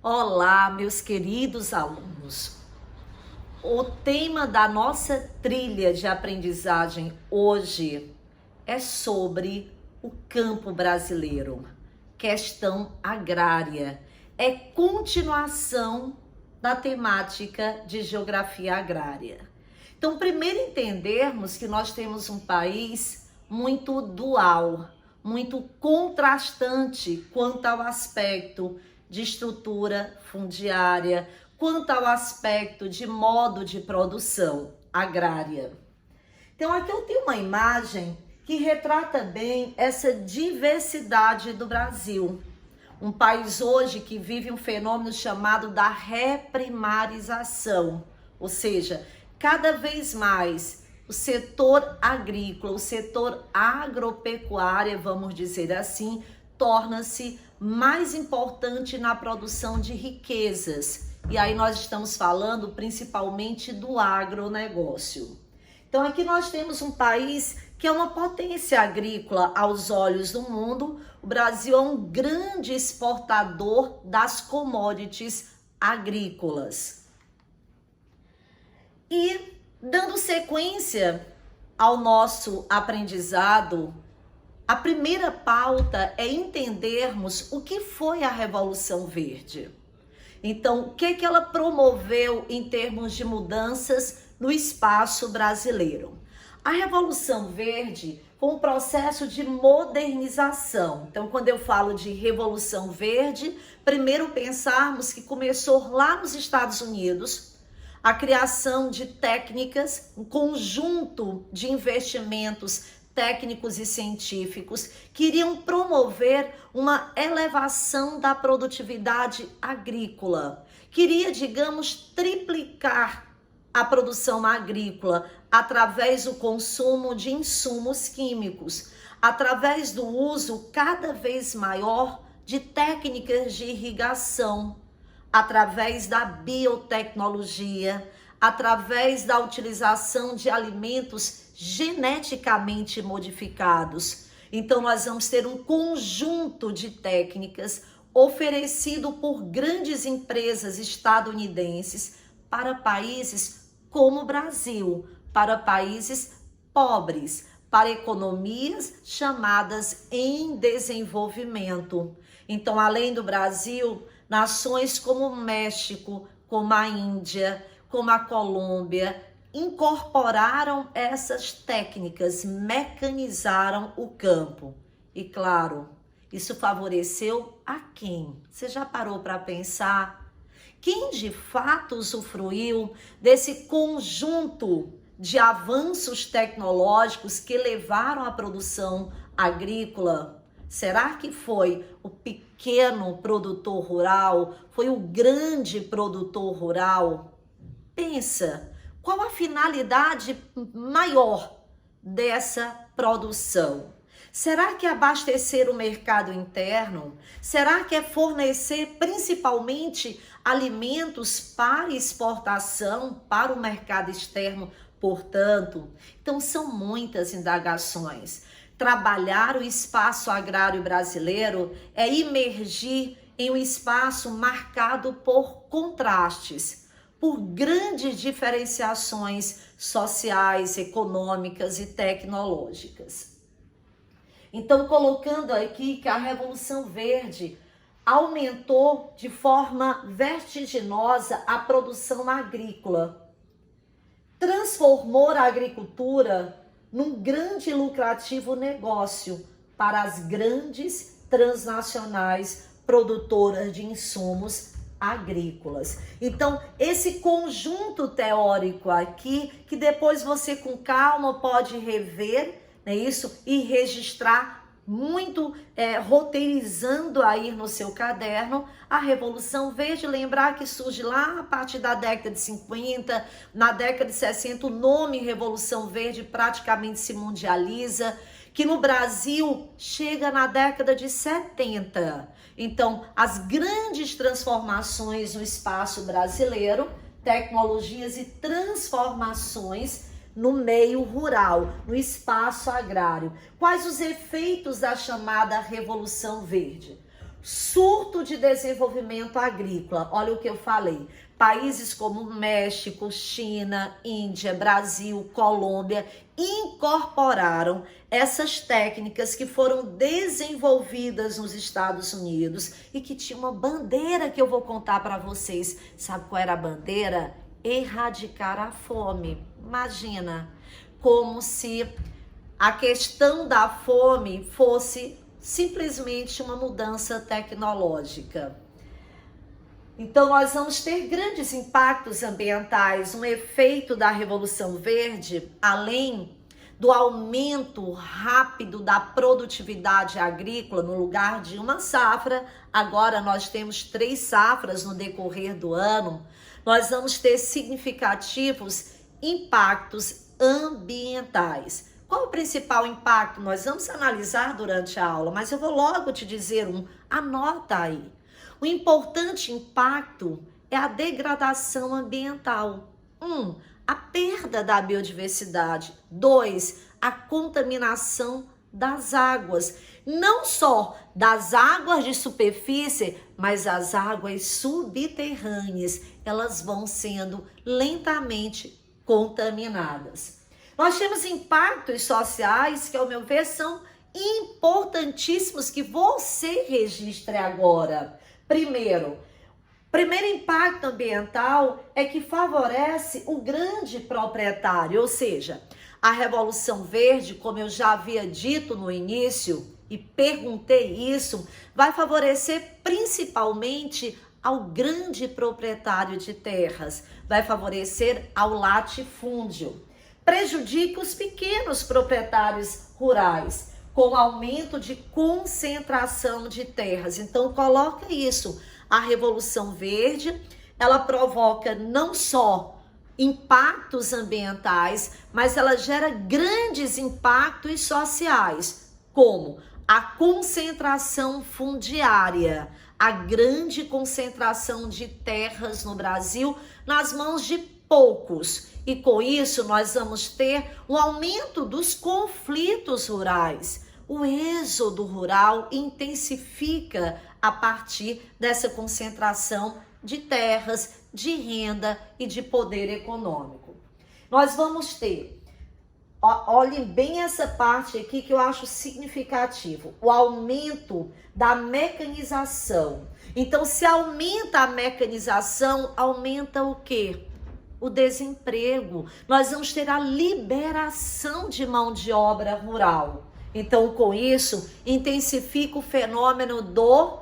Olá, meus queridos alunos. O tema da nossa trilha de aprendizagem hoje é sobre o campo brasileiro, questão agrária. É continuação da temática de geografia agrária. Então, primeiro entendermos que nós temos um país muito dual, muito contrastante quanto ao aspecto de estrutura fundiária, quanto ao aspecto de modo de produção agrária. Então aqui eu tenho uma imagem que retrata bem essa diversidade do Brasil. Um país hoje que vive um fenômeno chamado da reprimarização, ou seja, cada vez mais o setor agrícola, o setor agropecuário, vamos dizer assim, torna-se mais importante na produção de riquezas. E aí nós estamos falando principalmente do agronegócio. Então aqui nós temos um país que é uma potência agrícola aos olhos do mundo. O Brasil é um grande exportador das commodities agrícolas. E dando sequência ao nosso aprendizado, a primeira pauta é entendermos o que foi a Revolução Verde. Então, o que ela promoveu em termos de mudanças no espaço brasileiro? A Revolução Verde foi um processo de modernização. Então, quando eu falo de Revolução Verde, primeiro pensarmos que começou lá nos Estados Unidos, a criação de técnicas, um conjunto de investimentos técnicos e científicos que iriam promover uma elevação da produtividade agrícola. Queria, digamos, triplicar a produção agrícola através do consumo de insumos químicos, através do uso cada vez maior de técnicas de irrigação, através da biotecnologia, através da utilização de alimentos geneticamente modificados. Então nós vamos ter um conjunto de técnicas oferecido por grandes empresas estadunidenses para países como o Brasil, para países pobres, para economias chamadas em desenvolvimento. Então, além do Brasil, nações como o México, como a Índia, como a Colômbia, incorporaram essas técnicas, mecanizaram o campo. E claro, isso favoreceu a quem? Você já parou para pensar? Quem de fato usufruiu desse conjunto de avanços tecnológicos que levaram à produção agrícola? Será que foi o pequeno produtor rural? Foi o grande produtor rural? Pensa, qual a finalidade maior dessa produção? Será que é abastecer o mercado interno? Será que é fornecer principalmente alimentos para exportação, para o mercado externo, portanto? Então são muitas indagações. Trabalhar o espaço agrário brasileiro é imergir em um espaço marcado por contrastes, por grandes diferenciações sociais, econômicas e tecnológicas. Então, colocando aqui que a Revolução Verde aumentou de forma vertiginosa a produção agrícola, transformou a agricultura num grande e lucrativo negócio para as grandes transnacionais produtoras de insumos agrícolas. Então, esse conjunto teórico aqui, que depois você com calma pode rever, né, isso, e registrar muito, roteirizando aí no seu caderno, a Revolução Verde. Lembrar que surge lá a partir da década de 50, na década de 60, o nome Revolução Verde praticamente se mundializa, que no Brasil chega na década de 70. Então, as grandes transformações no espaço brasileiro, tecnologias e transformações no meio rural, no espaço agrário. Quais os efeitos da chamada Revolução Verde? surto de desenvolvimento agrícola. Olha o que eu falei. Países como México, China, Índia, Brasil, Colômbia incorporaram essas técnicas que foram desenvolvidas nos Estados Unidos e que tinha uma bandeira que eu vou contar para vocês. Sabe qual era a bandeira? Erradicar a fome. Imagina, como se a questão da fome fosse simplesmente uma mudança tecnológica. Então, nós vamos ter grandes impactos ambientais, um efeito da Revolução Verde, além do aumento rápido da produtividade agrícola no lugar de uma safra. Agora nós temos 3 safras no decorrer do ano. Nós vamos ter significativos impactos ambientais. Qual o principal impacto? Nós vamos analisar durante a aula, mas eu vou logo te dizer anota aí. O importante impacto é a degradação ambiental. 1. A perda da biodiversidade. 2. A contaminação das águas. Não só das águas de superfície, mas as águas subterrâneas. Elas vão sendo lentamente contaminadas. Nós temos impactos sociais que, ao meu ver, são importantíssimos que você registre agora. Primeiro impacto ambiental é que favorece o grande proprietário, ou seja, a Revolução Verde, como eu já havia dito no início e perguntei isso, vai favorecer principalmente ao grande proprietário de terras, vai favorecer ao latifúndio. Prejudica os pequenos proprietários rurais, com aumento de concentração de terras. Então, coloca isso. A Revolução Verde, ela provoca não só impactos ambientais, mas ela gera grandes impactos sociais, como a concentração fundiária, a grande concentração de terras no Brasil nas mãos de poucos. E com isso nós vamos ter um aumento dos conflitos rurais. O êxodo rural intensifica a partir dessa concentração de terras, de renda e de poder econômico. Nós vamos ter, olhem bem essa parte aqui que eu acho significativo, o aumento da mecanização. Então, se aumenta a mecanização, aumenta o quê? O desemprego. Nós vamos ter a liberação de mão de obra rural. Então, com isso, intensifica o fenômeno do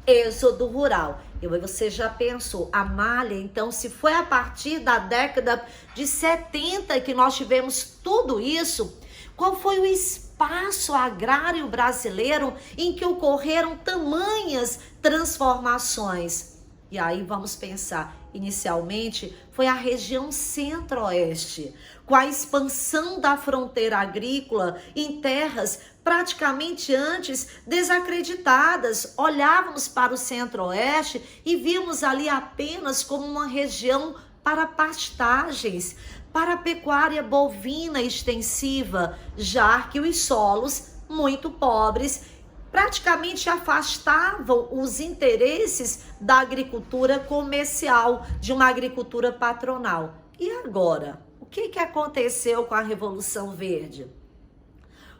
êxodo rural. E você já pensou, a malha, então, se foi a partir da década de 70 que nós tivemos tudo isso, qual foi o espaço agrário brasileiro em que ocorreram tamanhas transformações? E aí vamos pensar, inicialmente foi a região centro-oeste, com a expansão da fronteira agrícola em terras praticamente antes desacreditadas. Olhávamos para o centro-oeste e vimos ali apenas como uma região para pastagens, para a pecuária bovina extensiva, já que os solos muito pobres praticamente afastavam os interesses da agricultura comercial, de uma agricultura patronal. E agora, o que aconteceu com a Revolução Verde?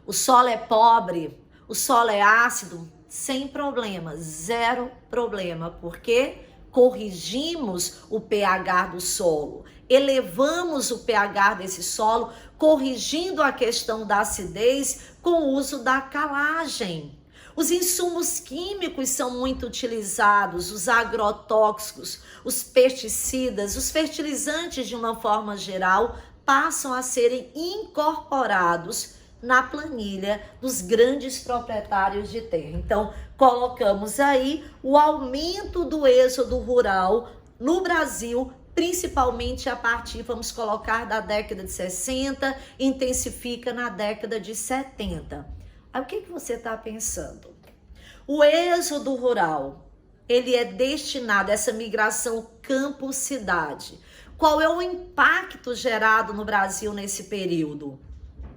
O solo é pobre, o solo é ácido, sem problema, zero problema, porque corrigimos o pH do solo, elevamos o pH desse solo, corrigindo a questão da acidez com o uso da calagem. Os insumos químicos são muito utilizados, os agrotóxicos, os pesticidas, os fertilizantes de uma forma geral passam a serem incorporados na planilha dos grandes proprietários de terra. Então, colocamos aí o aumento do êxodo rural no Brasil, principalmente a partir, vamos colocar, da década de 60, intensifica na década de 70. Aí o que você está pensando? O êxodo rural, ele é destinado a essa migração campo-cidade. Qual é o impacto gerado no Brasil nesse período?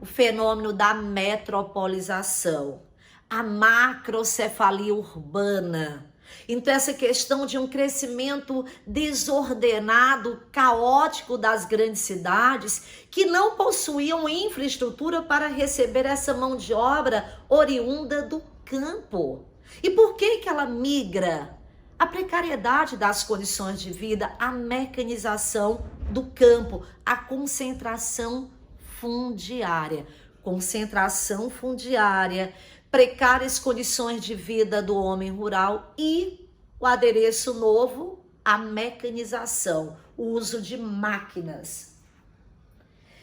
O fenômeno da metropolização. a macrocefalia urbana. Então, essa questão de um crescimento desordenado, caótico das grandes cidades, que não possuíam infraestrutura para receber essa mão de obra oriunda do campo. E por que ela migra? A precariedade das condições de vida, a mecanização do campo, a concentração fundiária. Concentração fundiária, precárias condições de vida do homem rural e o adereço novo, a mecanização, o uso de máquinas.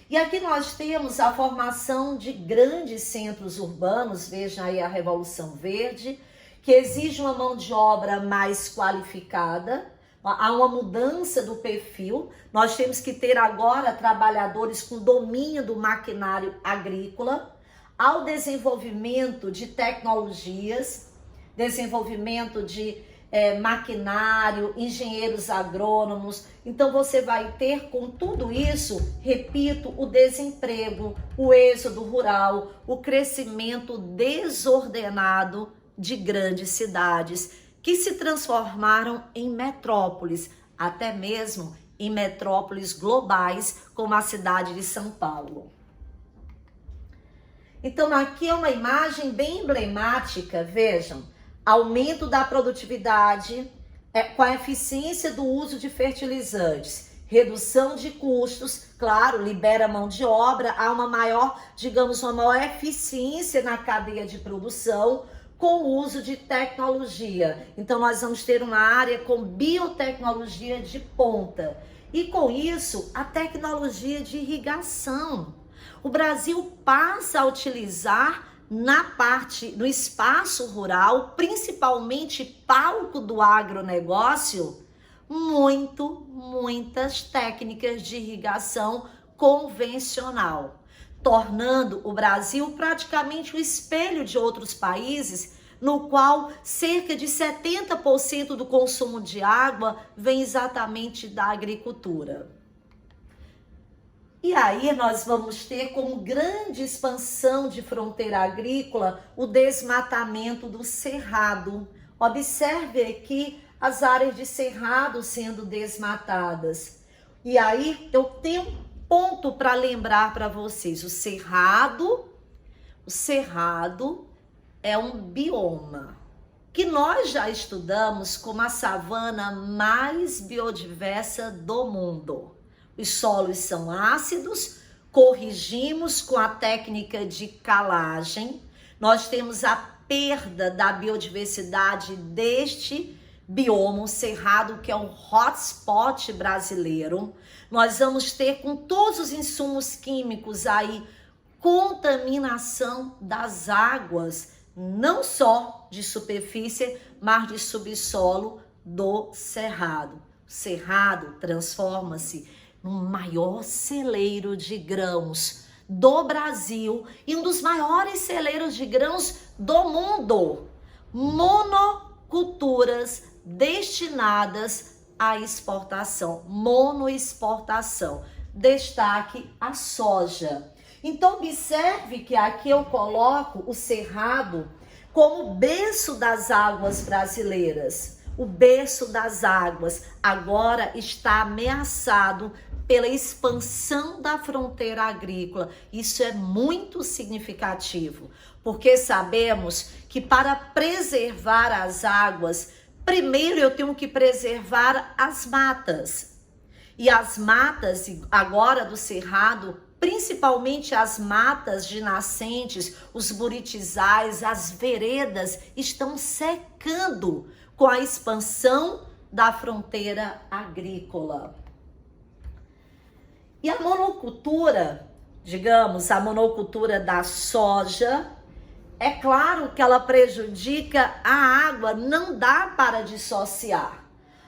E aqui nós temos a formação de grandes centros urbanos, vejam aí a Revolução Verde, que exige uma mão de obra mais qualificada, há uma mudança do perfil, nós temos que ter agora trabalhadores com domínio do maquinário agrícola, ao desenvolvimento de tecnologias, desenvolvimento de maquinário, engenheiros agrônomos. Então você vai ter com tudo isso, repito, o desemprego, o êxodo rural, o crescimento desordenado de grandes cidades que se transformaram em metrópoles, até mesmo em metrópoles globais, como a cidade de São Paulo. Então aqui é uma imagem bem emblemática, vejam, aumento da produtividade com a eficiência do uso de fertilizantes, redução de custos, claro, libera mão de obra, há uma maior, digamos, uma maior eficiência na cadeia de produção, com o uso de tecnologia. Então nós vamos ter uma área com biotecnologia de ponta. E com isso, a tecnologia de irrigação. O Brasil passa a utilizar no espaço rural, principalmente palco do agronegócio, muitas técnicas de irrigação convencional, tornando o Brasil praticamente o espelho de outros países, no qual cerca de 70% do consumo de água vem exatamente da agricultura. E aí nós vamos ter como grande expansão de fronteira agrícola o desmatamento do cerrado. Observe aqui as áreas de cerrado sendo desmatadas. E aí eu tenho um ponto para lembrar para vocês. O cerrado é um bioma que nós já estudamos como a savana mais biodiversa do mundo. Os solos são ácidos, corrigimos com a técnica de calagem. Nós temos a perda da biodiversidade deste bioma, o cerrado, que é um hotspot brasileiro. Nós vamos ter, com todos os insumos químicos aí, contaminação das águas, não só de superfície, mas de subsolo do cerrado. O cerrado transforma-se no maior celeiro de grãos do Brasil e um dos maiores celeiros de grãos do mundo. Monoculturas destinadas à exportação, monoexportação. Destaque a soja. Então observe que aqui eu coloco o cerrado como berço das águas brasileiras. O berço das águas agora está ameaçado pela expansão da fronteira agrícola. Isso é muito significativo, porque sabemos que para preservar as águas, primeiro eu tenho que preservar as matas. E as matas agora do cerrado, principalmente as matas de nascentes, os buritizais, as veredas, estão secando com a expansão da fronteira agrícola. E a monocultura, digamos, a monocultura da soja, é claro que ela prejudica a água, não dá para dissociar.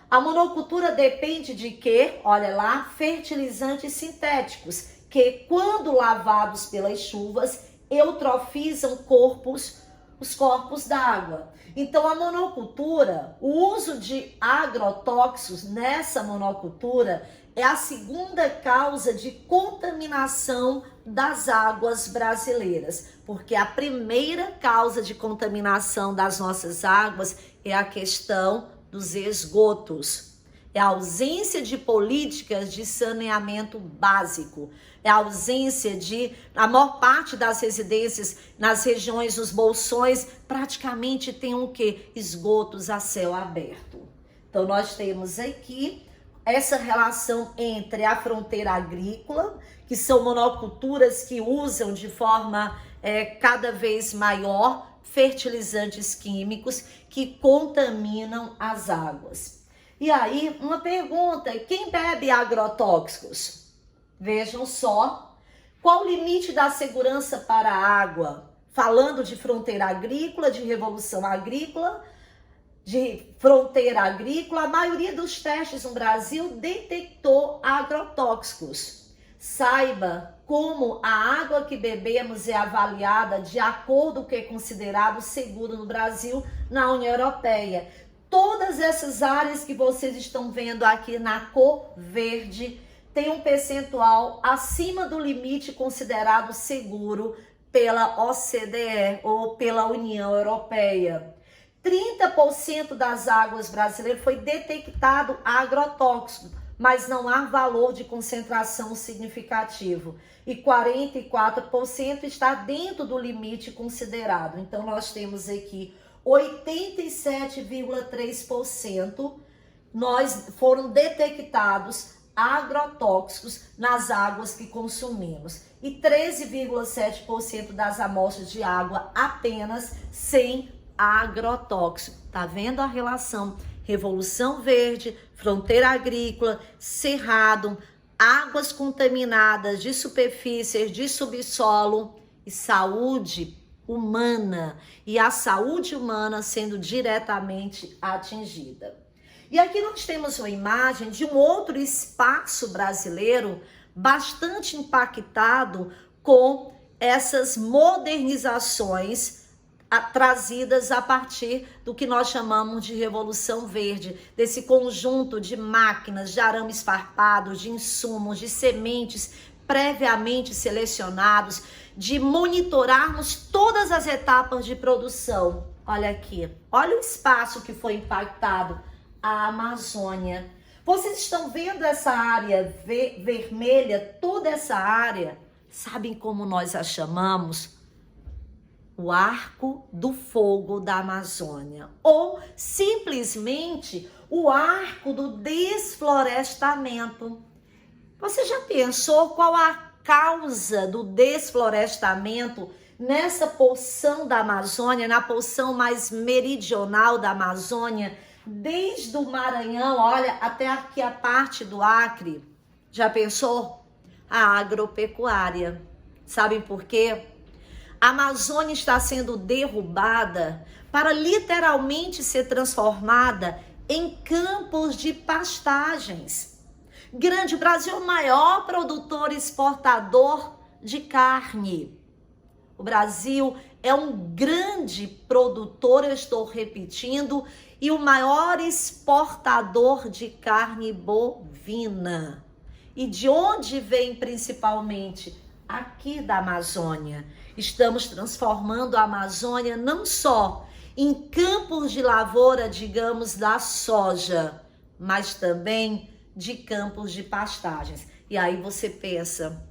A monocultura depende de quê? Olha lá, fertilizantes sintéticos, que quando lavados pelas chuvas, eutrofizam corpos os corpos d'água. Então, a monocultura, o uso de agrotóxicos nessa monocultura é a segunda causa de contaminação das águas brasileiras, porque a primeira causa de contaminação das nossas águas é a questão dos esgotos. É a ausência de políticas de saneamento básico. É a ausência de... A maior parte das residências nas regiões, nos bolsões, praticamente tem o quê? Esgotos a céu aberto. Então, nós temos aqui essa relação entre a fronteira agrícola, que são monoculturas que usam de forma cada vez maior fertilizantes químicos que contaminam as águas. E aí, uma pergunta, quem bebe agrotóxicos? Vejam só, qual o limite da segurança para a água? Falando de fronteira agrícola, de revolução agrícola, de fronteira agrícola, a maioria dos testes no Brasil detectou agrotóxicos. Saiba como a água que bebemos é avaliada de acordo com o que é considerado seguro no Brasil, na União Europeia. Todas essas áreas que vocês estão vendo aqui na cor verde tem um percentual acima do limite considerado seguro pela OCDE ou pela União Europeia. 30% das águas brasileiras foi detectado agrotóxico, mas não há valor de concentração significativo. E 44% está dentro do limite considerado. Então, nós temos aqui 87,3% foram detectados agrotóxicos nas águas que consumimos. E 13,7% das amostras de água apenas sem agrotóxico. Tá vendo a relação? Revolução Verde, fronteira agrícola, cerrado, águas contaminadas de superfícies, de subsolo e saúde humana. E a saúde humana sendo diretamente atingida. E aqui nós temos uma imagem de um outro espaço brasileiro bastante impactado com essas modernizações trazidas a partir do que nós chamamos de Revolução Verde, desse conjunto de máquinas, de arame esfarpado, de insumos, de sementes previamente selecionados, de monitorarmos todas as etapas de produção. Olha aqui, olha o espaço que foi impactado, a Amazônia. Vocês estão vendo essa área vermelha, toda essa área? Sabem como nós a chamamos? O Arco do Fogo da Amazônia, ou simplesmente o Arco do Desflorestamento. Você já pensou qual a causa do desflorestamento nessa porção da Amazônia, na porção mais meridional da Amazônia, desde o Maranhão, olha, até aqui a parte do Acre? Já pensou? A agropecuária. Sabem por quê? A Amazônia está sendo derrubada para literalmente ser transformada em campos de pastagens. O Brasil é o maior produtor exportador de carne. O Brasil é um grande produtor, eu estou repetindo, e o maior exportador de carne bovina. E de onde vem principalmente? Aqui da Amazônia. Estamos transformando a Amazônia não só em campos de lavoura, digamos, da soja, mas também de campos de pastagens. E aí você pensa,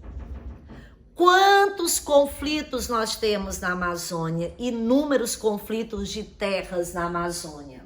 quantos conflitos nós temos na Amazônia? Inúmeros conflitos de terras na Amazônia.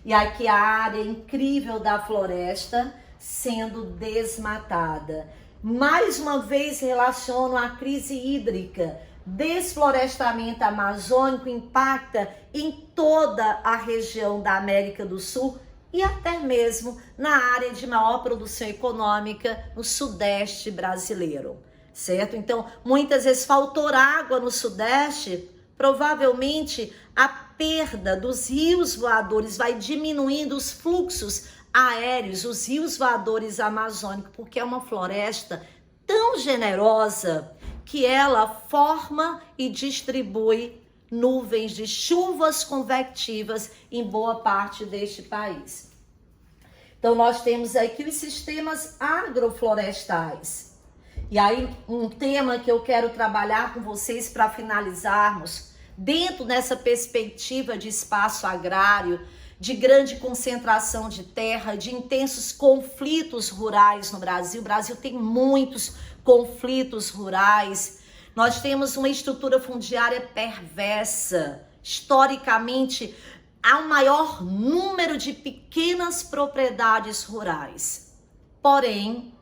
E aqui a área incrível da floresta sendo desmatada. Mais uma vez relaciono a crise hídrica. Desflorestamento amazônico impacta em toda a região da América do Sul e até mesmo na área de maior produção econômica no Sudeste brasileiro, certo? Então, muitas vezes faltou água no Sudeste, provavelmente a perda dos rios voadores vai diminuindo os fluxos aéreos, os rios voadores amazônicos, porque é uma floresta tão generosa que ela forma e distribui nuvens de chuvas convectivas em boa parte deste país. Então, nós temos aqui os sistemas agroflorestais. E aí, um tema que eu quero trabalhar com vocês para finalizarmos, dentro dessa perspectiva de espaço agrário, de grande concentração de terra, de intensos conflitos rurais no Brasil. O Brasil tem muitos conflitos rurais. Nós temos uma estrutura fundiária perversa. Historicamente, há um maior número de pequenas propriedades rurais. Porém,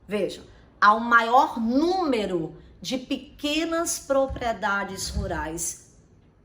vejam, há um maior número de pequenas propriedades rurais.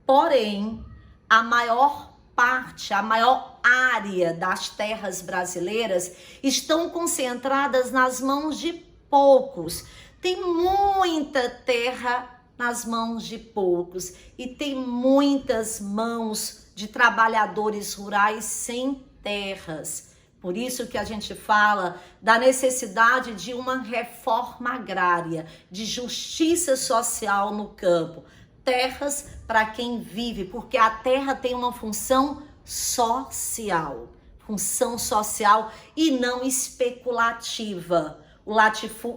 Porém, a maior parte, a maior área das terras brasileiras estão concentradas nas mãos de poucos. Tem muita terra nas mãos de poucos e tem muitas mãos de trabalhadores rurais sem terras. Por isso que a gente fala da necessidade de uma reforma agrária, de justiça social no campo. Terras para quem vive, porque a terra tem uma função social e não especulativa.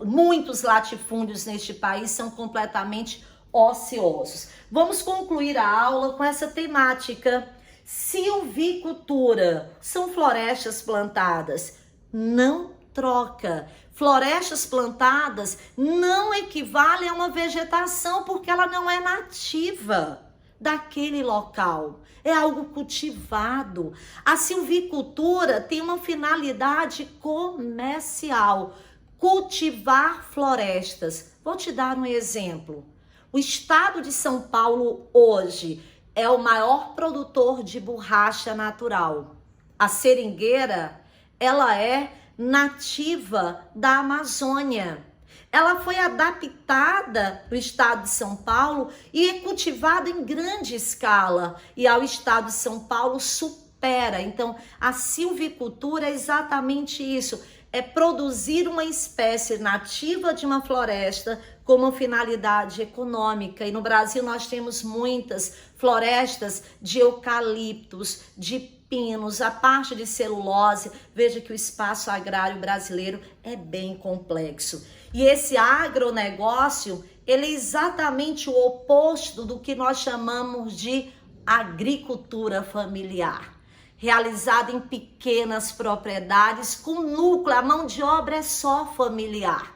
Muitos latifúndios neste país são completamente ociosos. Vamos concluir a aula com essa temática. Silvicultura são florestas plantadas, não troca. Florestas plantadas não equivalem a uma vegetação porque ela não é nativa daquele local. É algo cultivado. A silvicultura tem uma finalidade comercial, cultivar florestas. Vou te dar um exemplo. O estado de São Paulo hoje é o maior produtor de borracha natural. A seringueira, ela é nativa da Amazônia. Ela foi adaptada no estado de São Paulo e é cultivada em grande escala. E ao estado de São Paulo supera. Então, a silvicultura é exatamente isso. É produzir uma espécie nativa de uma floresta com uma finalidade econômica. E no Brasil nós temos muitas florestas de eucaliptos, de pinos, a parte de celulose. Veja que o espaço agrário brasileiro é bem complexo. E esse agronegócio, ele é exatamente o oposto do que nós chamamos de agricultura familiar, realizada em pequenas propriedades com núcleo, a mão de obra é só familiar.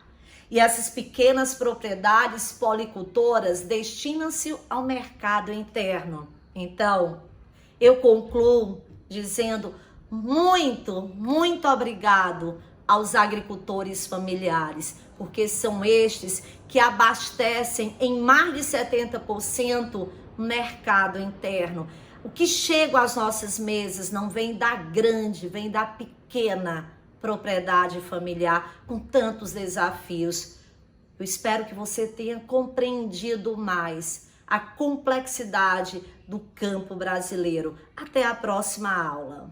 E essas pequenas propriedades policultoras destinam-se ao mercado interno. Então, eu concluo dizendo muito obrigado aos agricultores familiares, porque são estes que abastecem em mais de 70% o mercado interno. O que chega às nossas mesas não vem da grande, vem da pequena propriedade familiar com tantos desafios. Eu espero que você tenha compreendido mais a complexidade do campo brasileiro. Até a próxima aula.